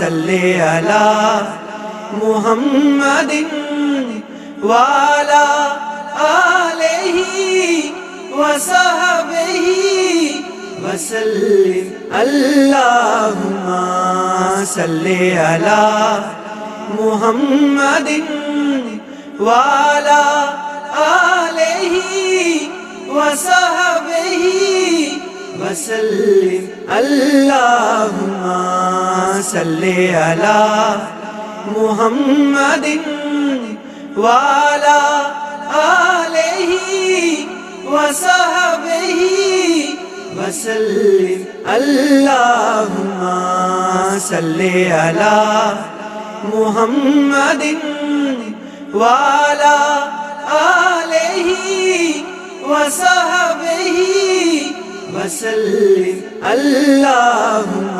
صلی علی محمد وعلی آلہ وصحبہ وسلم اللہم صلی علی محمد وعلی آلہ وصحبہ وسلم اللہم صلی علی محمد وعلی آلہ وصحبہ وسلم اللہم صلی علی محمد وعلی آلہ وصحبہ وسلم اللہم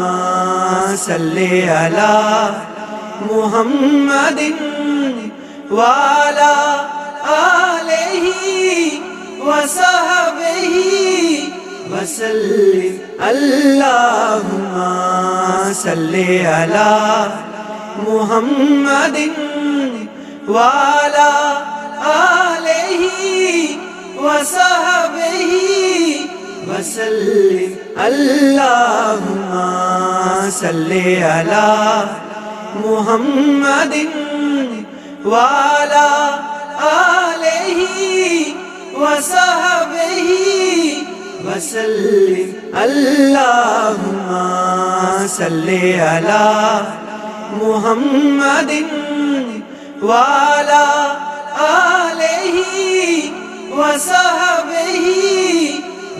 صلی علی محمد وعلی آلہ وصحبہ وسلم اللہم صلی علی محمد وعلی آلہ وصحبہ وسلم اللہم صلی علی محمد وعلی آلہ وصحبہ وسلم اللہم صلی علی محمد وعلی آلہ وصحبہ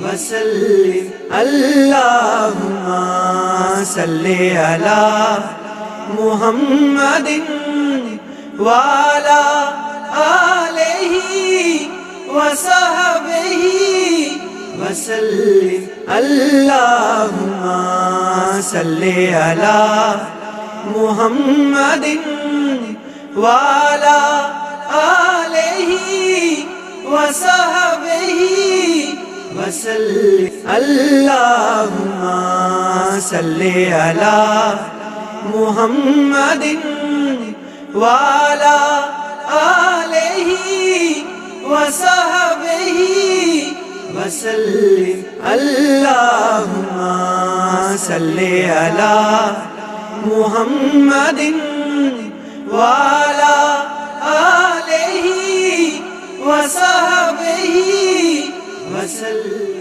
وسلم اللہم صلی علی محمد وعلی آلہ وصحبہ وسلم اللہم صلی علی محمد وعلی آلہ وصحبہ وسلم اللہم صلی علی محمد وعلی آلہ وصحبہ وسلم اللہم صلی علی محمد وعلی آلہ وصحبہ وسلم